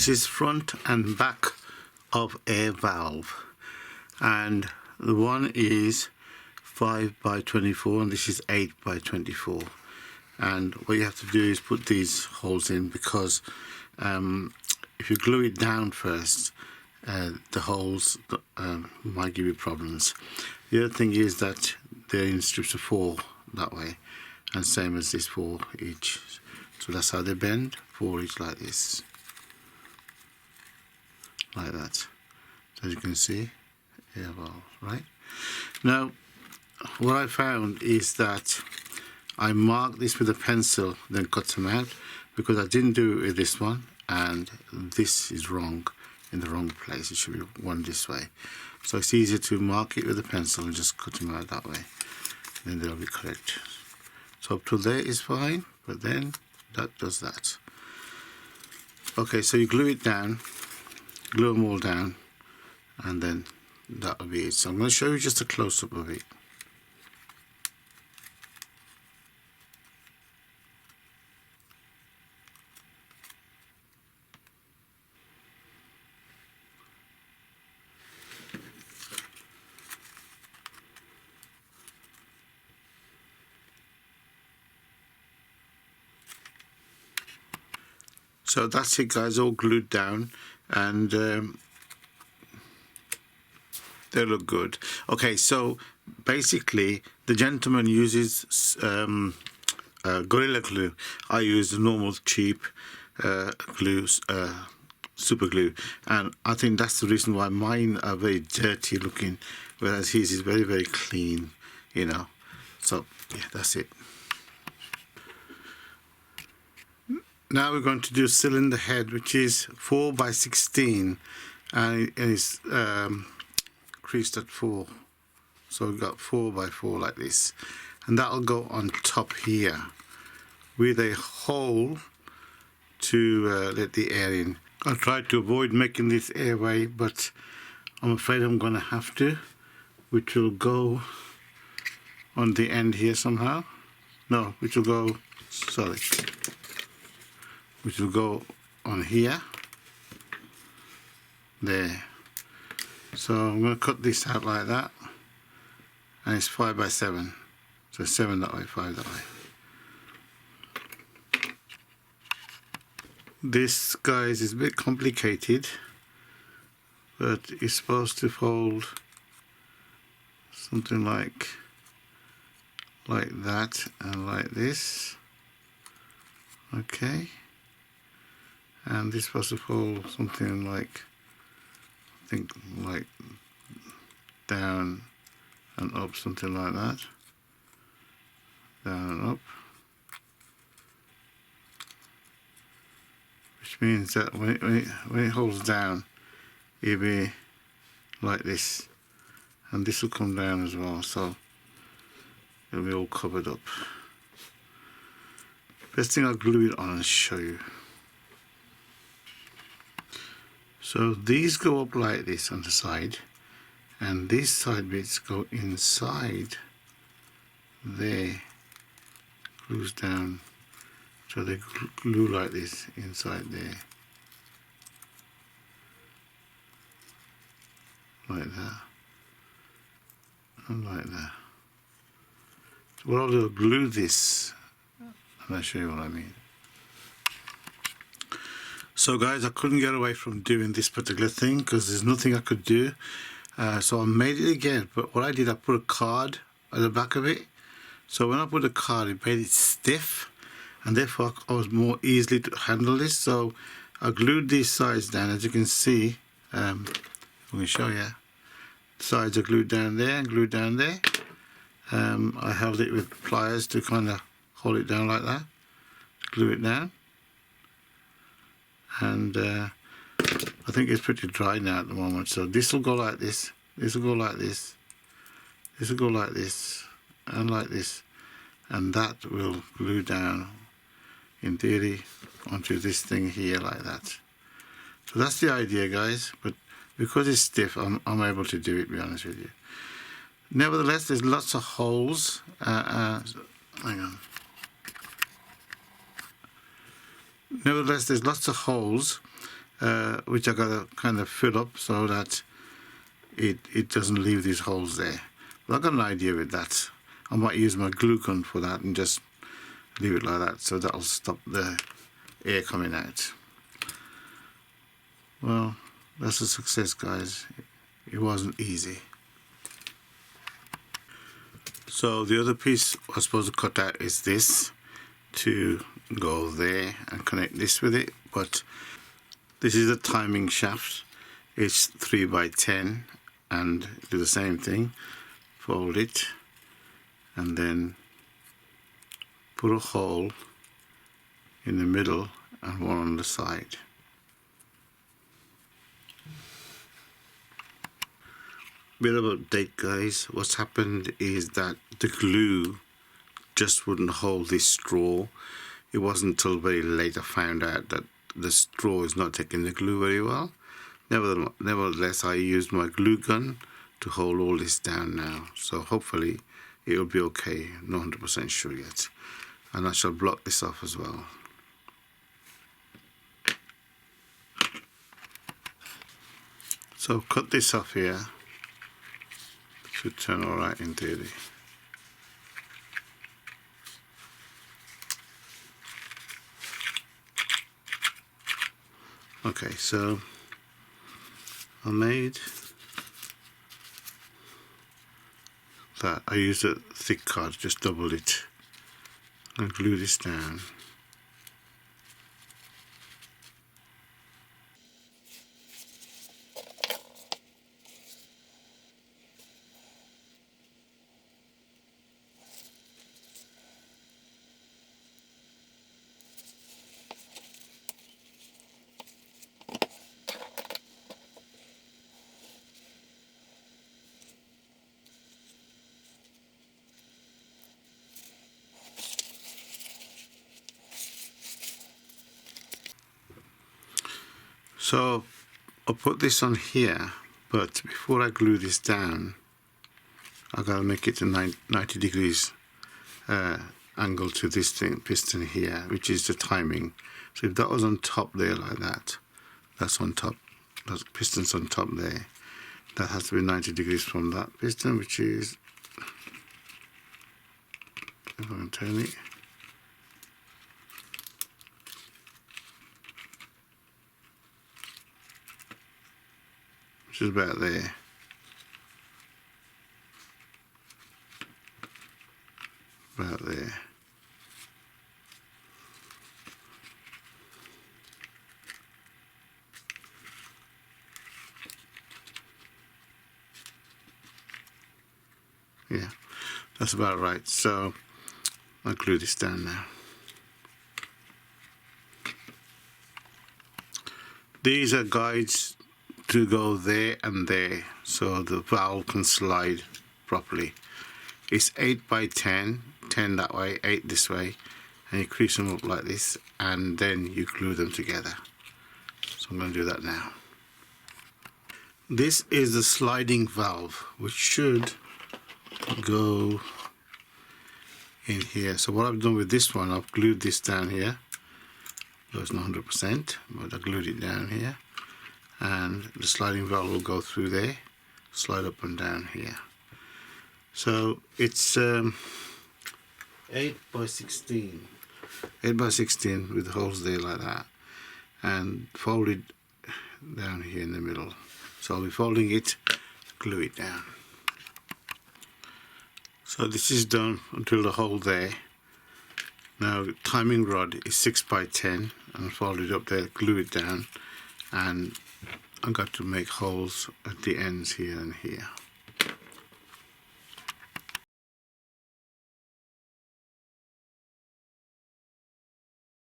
This is front and back of air valve, and the one is 5 by 24 and this is 8 by 24. And what you have to do is put these holes in, because if you glue it down first, the holes might give you problems. The other thing is that they're in strips of 4 that way, and same as this 4 each. So that's how they bend, 4 each, like this, like that. So as you can see, air valve, right? Now, what I found is that I marked this with a pencil, then cut them out, because I didn't do it with this one, and this is wrong, in the wrong place. It should be one this way. So it's easier to mark it with a pencil and just cut them out that way, and then they'll be correct. So up to there is fine, but then that does that. Okay, so you glue it down, glue them all down, and then that'll be it. So I'm going to show you just a close-up of it. So that's it, guys, all glued down, and they look good. Okay, so basically the gentleman uses Gorilla Glue. I use the normal cheap glue, super glue, and I think that's the reason why mine are very dirty looking, whereas his is very, very clean, you know. So yeah, that's it. Now we're going to do cylinder head, which is 4 by 16, and it's creased at 4. So we've got 4 by 4 like this, and that'll go on top here with a hole to let the air in. I tried to avoid making this airway, but I'm afraid I'm going to have to, which will go on the end here somehow. No, which will go, sorry. Which will go on here, there. So I'm going to cut this out like that, and it's 5 by 7. So 7 that way, 5 that way. This, guys, is a bit complicated, but it's supposed to fold something like that and like this. Okay. And this is supposed to fold something like, I think, like down and up, something like that. Down and up. Which means that when it holds down, it'll be like this. And this will come down as well, so it'll be all covered up. First thing, I'll glue it on and show you. So these go up like this on the side, and these side bits go inside there, glues down, so they glue like this inside there, like that, and like that. So what I'll do, I'll glue this, and I'll show you what I mean. So guys, I couldn't get away from doing this particular thing because there's nothing I could do. So I made it again, but what I did, I put a card at the back of it. So when I put the card, it made it stiff, and therefore I was more easily to handle this. So I glued these sides down, as you can see. I'm going to show you. The sides are glued down there and glued down there. I held it with pliers to kind of hold it down like that, glue it down. And I think it's pretty dry now at the moment. So this will go like this, this will go like this, this will go like this, and like this, and that will glue down, in theory, onto this thing here like that. So that's the idea, guys, but because it's stiff, I'm able to do it, to be honest with you. Nevertheless, there's lots of holes. Hang on. Nevertheless, there's lots of holes which I gotta kind of fill up so that it doesn't leave these holes there. But I've got an idea with that. I might use my glue gun for that and just leave it like that, so that'll stop the air coming out. Well, that's a success, guys. It wasn't easy. So the other piece I was supposed to cut out is this, to go there and connect this with it, but this is a timing shaft. It's 3 by 10, and do the same thing, fold it and then put a hole in the middle and one on the side. Bit of update, guys. What's happened is that the glue just wouldn't hold this straw. It wasn't until very late I found out that the straw is not taking the glue very well. Nevertheless, I used my glue gun to hold all this down now, so hopefully it will be okay. Not 100% sure yet, and I shall block this off as well. So cut this off here. Should turn all right in theory. Okay, so I made that. I used a thick card, just double it, and glue this down. So I'll put this on here, but before I glue this down, I gotta make it a 90 degrees angle to this piston here, which is the timing. So if that was on top there like that, that's on top, that piston's on top there, that has to be 90 degrees from that piston, which is, if I can turn it, which is about there. About there. Yeah, that's about right. So I'll glue this down now. These are guides to go there and there, so the valve can slide properly. It's 8 by 10, 10 that way, 8 this way, and you crease them up like this, and then you glue them together. So I'm going to do that now. This is the sliding valve, which should go in here. So what I've done with this one, I've glued this down here. Though it's not 100%, but I glued it down here, and the sliding valve will go through there, slide up and down here. So it's 8 by 16, 8 by 16 with holes there like that, and folded down here in the middle. So I'll be folding it, glue it down. So this is done until the hole there. Now timing rod is 6 by 10, and fold it up there, glue it down, and I've got to make holes at the ends here and here.